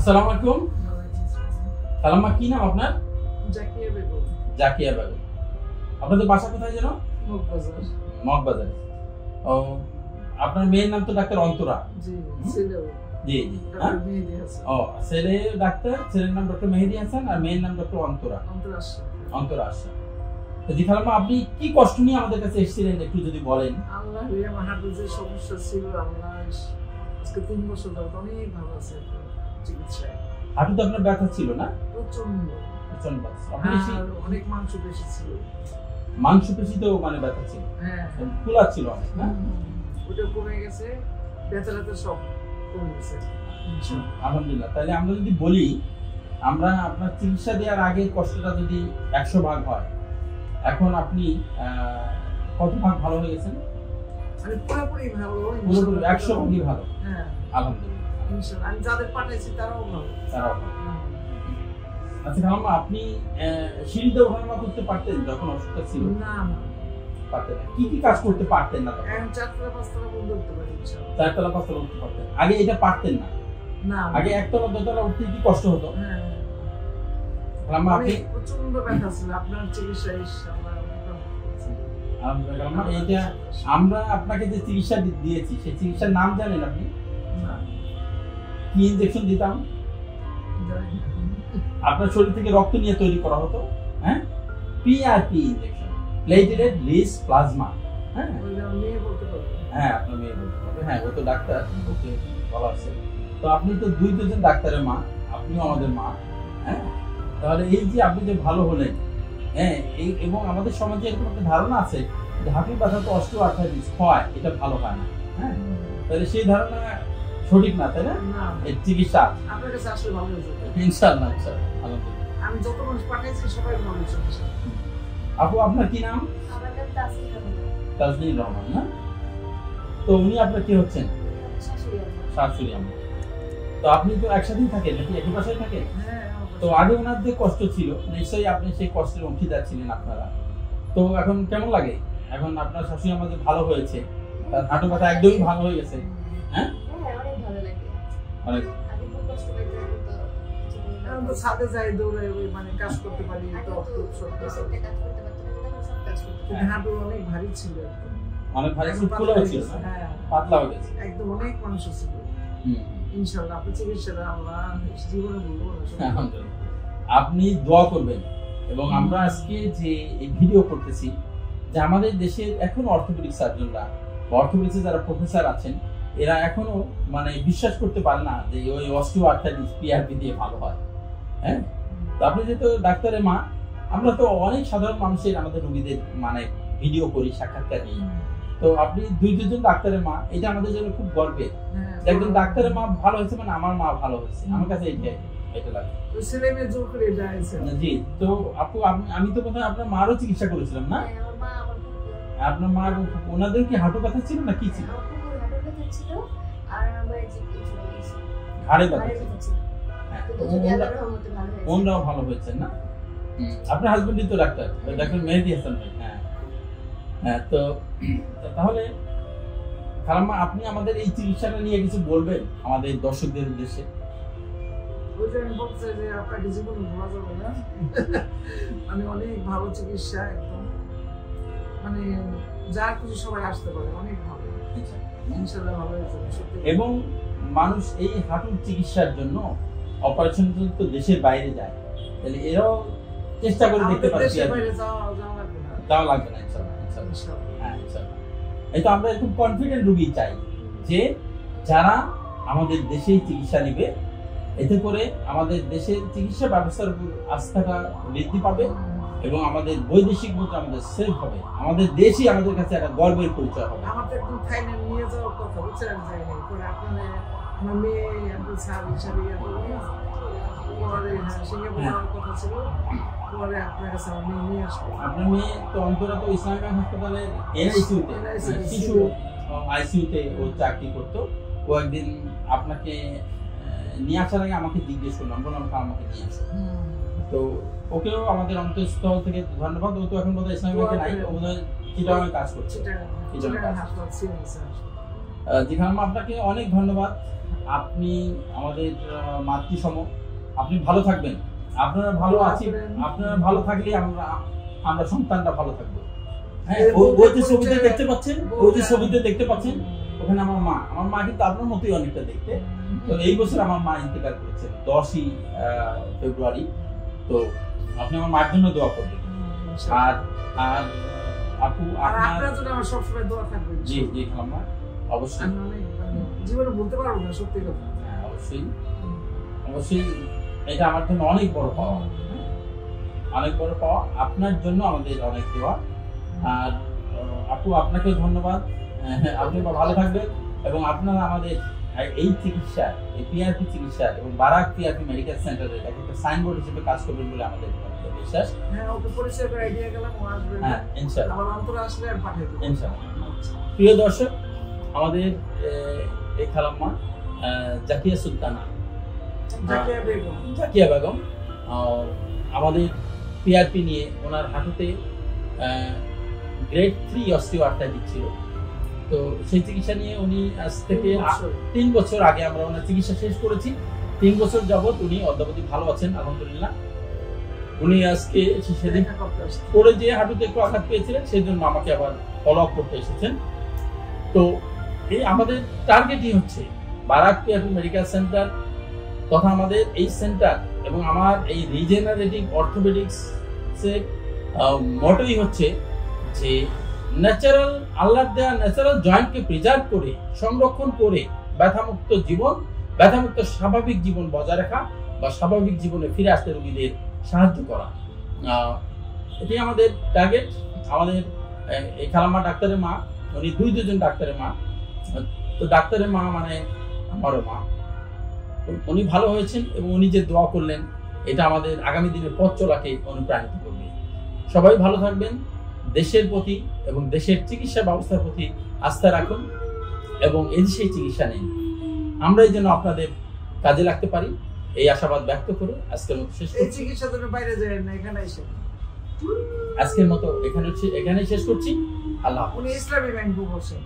আসসালামু আলাইকুম। খালাম্মা, কি নাম আপনার? জাকিয়া বেগম। জাকিয়া বেগম। আপনাদের বাসা কোথায় যেন? মগবাজার। মগবাজার। ও, আপনার মেয়ের নাম তো ডাক্তার অন্তরা। জি, ছেলে। জি জি। ডক্টর মেহেদী হাসান। ও, ছেলে ডাক্তার, ছেলের নাম ডক্টর মেহেদী হাসান আর মেয়ের নাম ডক্টর অন্তরা। অন্তরা আশরাফ। তো জি খালাম্মা, আপনি কি কষ্ট নিয়ে আমাদের কাছে এসেছিলেন একটু যদি বলেন। আল্লাহ আমার হাতে যে সমস্যা ছিল, আল্লাহ আজকে 3 বছর যাবত অনেক ভালো আছে চিকিৎসায়। হাঁটুতে আপনার ব্যথা ছিল না? প্রচন্ড ব্যথা। অনেক মাংসপেশি ছিল। মাংসপেশিতেও মানে ব্যথা ছিল? হ্যাঁ, ফুলা ছিল অনেক না? ওটা কমে গেছে, ব্যথাটা সব কমে গেছে আলহামদুলিল্লাহ। তাহলে আমরা যদি বলি, আমরা আপনার চিকিৎসা দেওয়ার আগের কষ্টটা যদি 100 ভাগ হয়, এখন আপনি কত ভাগ ভালো হয়ে গেছেন? আমি পুরোপুরি ভালো, পুরোপুরি 100 ভাগই ভালো। হ্যাঁ, আলহামদুলিল্লাহ। ইনশাআল্লাহ। আমি যাদের পাঠাইছি তারাও ভালো। আচ্ছা খালাম্মা, আপনি সিঁড়িতে ওঠানামা করতে পারতেন যখন অসুখ ছিল? না, পারতেন না। কি কি কাজ করতে পারতেন না তখন? 4তলা 5তলা বন্ধ করতে পারি ইনশাআল্লাহ। 4তলা 5তলা উঠতে পারতেন। আগে এটা পারতেন না? না, আগে 1তলা 2তলা উঠতে কি কষ্ট হতো? হ্যাঁ, খালাম্মা, আপনি প্রচন্ড ব্যথা ছিল। আপনার চিকিৎসা ইনশাআল্লাহ। আলহামদুলিল্লাহ। এইটা আমরা আপনাকে যে চিকিৎসা দিয়েছি, সেই চিকিৎসার নাম জানেন আপনি? না। কি ইনজেকশন দিতাম? আপনার শরীর থেকে রক্ত নিয়ে তৈরি করা হতো। হ্যাঁ, PRP injection, platelet rich plasma. হ্যাঁ মেয়ে বলতে পারবে। হ্যাঁ, আপনার মেয়ে বলতে পারবে। হ্যাঁ, ও তো ডাক্তার, ওকে বলা আছে। তো আপনি তো দুজন ডাক্তারের মা, আপনিও আমাদের মা। হ্যাঁ, তাহলে এই যে আপনি যে ভালো হলেন, হ্যাঁ, এই এবং আমাদের সমাজে এরকম একটা ধারণা আছে যে হাঁটুর ব্যথা তো অস্টিওআর্থ্রাইটিস হয়, এটা ভালো হয় না। হ্যাঁ, তাহলে সেই ধারণা সঠিক না, তাই না? এর চিকিৎসা আপনার কাছে আসলে ভালো হয়েছে ইনশাআল্লাহ। আলহামদুলিল্লাহ। আমি যত মানুষ পাঠাইছি সবাই ভালো হয়েছে। আপু, আপনার কি নাম? আমার নাম তাজনীন রহমান। না, তো উনি আপনার কি হচ্ছেন? শাশুড়ি আম্মা। তো আপনি তো একসাথেই থাকেন নাকি একই বাসায় থাকেন? হ্যাঁ। তো আগে ওনার যে কষ্ট ছিল, নিশ্চয়ই আপনি সেই কষ্টের অংশীদার ছিলেন আপনারা। তো এখন কেমন লাগে? এখন আপনার শাশুড়ি আম্মা যে ভালো হয়েছে, তার হাঁটু ব্যথা একদমই ভালো হয়ে গেছে। হ্যাঁ, অনেক ভালো লাগে। অনেক। আমি খুব কষ্ট পাইতাম আমি তো ছাদে যাই, দৌড়ে মানে কাজ করতে পারি। হাঁটু অনেক ভারী ছিল, অনেক ভারী ফুলে হয়েছিল, পাতলা হয়ে গেছে, একদম অনেক মাংস ছিল। ইনশাআল্লাহ আপনি চিকিৎসাটা আমরা জীবনে ভুলবো না। আপনি দোয়া করবেন। এবং আমরা আজকে যে এই ভিডিও করতেছি, যে আমাদের দেশের এখন অর্থোপেডিক সার্জনরা, অর্থোপেডিক্সে যারা প্রফেসর আছেন, এরা এখনো মানে বিশ্বাস করতে পারে না যে ওই অস্টিওআর্থ্রাইটিস পিআরপি দিয়ে ভালো হয়। হ্যাঁ, তো আপনি যেহেতু ডাক্তারের মা, আমরা তো অনেক সাধারণ মানুষের আমাদের রোগীদের মানে ভিডিও করি, সাক্ষাৎকার নিই। তো আপনি দুজন ডাক্তারের মা, এটা আমাদের জন্য খুব গর্বের। একজন ডাক্তারের মা ভালো হয়েছে মানে আমার মা ভালো হয়েছে, আমার কাছে এটা লাগে। ছেলে মেয়ে জোর করে যাইছে। জি। তো আপু, আমি তো বোধহয় আপনার মারও চিকিৎসা করেছিলাম না? আপনার মা, ওনাদের কি হাঁটু ব্যথা ছিল না কি ছিল? ঘাড়ে ব্যথা ছিল। ওনারাও ভালো হয়েছেন না? আপনার হাজবেন্ডই তো ডাক্তার, ডাক্তার মেহেদী হাসান ভাই। হ্যাঁ হ্যাঁ। তো তাহলে খালাম্মা, আপনি আমাদের এই চিকিৎসাটা নিয়ে কিছু বলবেন আমাদের দর্শকদের উদ্দেশ্যে? আমি বলতে চাই যে আপনাকে জীবনে ভোলা যাবে না। মানে অনেক ভালো চিকিৎসা, একদম মানে যার কিছু সবাই আসতে পারে, অনেক ভালো। ইনশাআল্লাহ ভালো হয়ে যাবে। এবং মানুষ এই হাঁটুর চিকিৎসার জন্য অপারেশন তো দেশের বাইরে যায়, তাহলে এরাও চেষ্টা করে দেখতে পারে। যাওয়া লাগবে না ইনশাআল্লাহ। হ্যাঁ, ইনশাআল্লাহ। এই তো আমরা একটু কনফিডেন্ট রোগী চাই, যে যারা আমাদের দেশেই চিকিৎসা নেবে, এতে করে আমাদের দেশের চিকিৎসা ব্যবস্থার উপর আস্থাটা বৃদ্ধি পাবে এবং আমাদের বৈদেশিক মুদ্রা আমাদের সেভ হবে, আমাদের দেশই আমাদের কাছে একটা গর্বের পরিচয় হবে। আমার তো একদম থাইল্যান্ড নিয়ে যাওয়ার কথা, বুঝছেন? আমি যাই নাই। পরে আপনার আমার মেয়ে একদম সিঙ্গাপুর যাওয়ার কথা ছিল। পরে আপনার কাছে আমার মেয়ে নিয়ে আসবো। আপনার মেয়ে তো অন্তরা তো ইসলামিক হাসপাতালে এনআইসিইউতে, শিশু আইসিইউতে ও চাকরি করতো। ও একদিন আপনাকে নিয়ে আসার আগে আমাকে জিজ্ঞেস করলাম, বললাম আমাকে নিয়ে আসো। তো ওকেও আমাদের অন্তঃস্থল থেকে ধন্যবাদ। ও তো এখন বোধহয় ইসলামিক ব্যাংকে নাই, ও বোধহয় চিটাগাংয়ে কাজ করছে। জি খালাম্মা, আপনাকে অনেক ধন্যবাদ। আপনি আমাদের মাতৃসম, আপনি ভালো থাকবেন। আপনারা ভালো আছি, আপনারা ভালো থাকলে আমরা সন্তানরা ভালো থাকবো। হ্যাঁ, ওই যে ছবিতে দেখতে পাচ্ছেন, ওই যে ছবিতে দেখতে পাচ্ছেন, ওখানে আমার মা কিন্তু আপনার মতোই অনেকটা দেখতে। তো এই বছর আমার মা ইন্তেকাল করেছেন 10ই ফেব্রুয়ারি। তো আপনি আমার মার জন্য দোয়া করবেন। আর আর আপু আপনার জন্য আমার সবসময় দোয়া থাকবে। জি জি খালাম্মা, অবশ্যই। আমি অনেক জীবনে বলতে পারবো না সত্যি কথা। হ্যাঁ, অবশ্যই অবশ্যই, এটা আমার জন্য অনেক বড় পাওয়া, অনেক বড় পাওয়া। আপনার জন্য আমাদের অনেক দোয়া। আর আপু আপনাকে ধন্যবাদ। আপনি ভালো থাকবেন এবং আপনারা আমাদের এই চিকিৎসা, এই পিআরপি চিকিৎসা এবং বারাক পিআরপি মেডিকেল সেন্টারে একটা সাইনবোর্ড হিসেবে কাজ করবেন বলে আমাদের বিশ্বাস। হ্যাঁ, ওকে পরিচয় করে আইডিয়া গেলাম, ও আসবে। হ্যাঁ, ইনশাআল্লাহ। আমার অন্তর আসলে আর পাঠিয়ে দেব ইনশাআল্লাহ। প্রিয় দর্শক, আমাদের এই খালাম্মা জাকিয়া সুলতানা, জাকিয়া বেগম আমাদের পিআরপি নিয়ে ওনার হাঁটুতে গ্রেড 3 অস্টিওআর্থ্রাইটিস ছিল। তো সেই চিকিৎসা নিয়ে উনি আজ থেকে 3 বছর আগে আমরা ওনার চিকিৎসা শেষ করেছি। 3 বছর যাবত উনি অদ্যাবধি ভালো আছেন আলহামদুলিল্লাহ। উনি আজকে সেদিন পড়ে যে হাঁটুতে একটু আঘাত পেয়েছিলেন, সেই জন্য আমাকে আবার ফলো আপ করতে এসেছেন। তো এই আমাদের টার্গেটই হচ্ছে বারাক পিআরপি মেডিকেল সেন্টার তথা আমাদের এই সেন্টার এবং আমার এই রিজেনারেটিভ অর্থোপেডিক্স এর মোটোই হচ্ছে যে ন্যাচারাল, আল্লাহর দেওয়া ন্যাচারাল জয়েন্টকে প্রিজার্ভ করে, সংরক্ষণ করে ব্যথামুক্ত জীবন, ব্যথামুক্ত স্বাভাবিক জীবন বজায় রাখা বা স্বাভাবিক জীবনে ফিরে আসতে রোগীদের সাহায্য করা, এটি আমাদের টার্গেট। আমাদের এই খালাম্মা ডাক্তারের মা, উনি দুজন ডাক্তারের মা। তো ডাক্তারের মা মানে আমারও মা। উনি ভালো হয়েছেন এবং উনি যে দোয়া করলেন, এটা আমাদের আগামী দিনের পথ চলাকে অনুপ্রাণিত করবে। সবাই ভালো থাকবেন, দেশের প্রতি এবং দেশের চিকিৎসা ব্যবস্থার প্রতি আস্থা রাখুন এবং এই সেই চিকিৎসা নিন। আমরাই যেন আপনাদের কাজে লাগতে পারি, এই আশাবাদ ব্যক্ত করে আজকের মতো শেষ করছি। চিকিৎসা জন্য বাইরে যায় না, এখানে এসে আজকের মতো এখানেই শেষ করছি। আল্লাহ। উনি ইসলামী ব্যাংক বলছেন।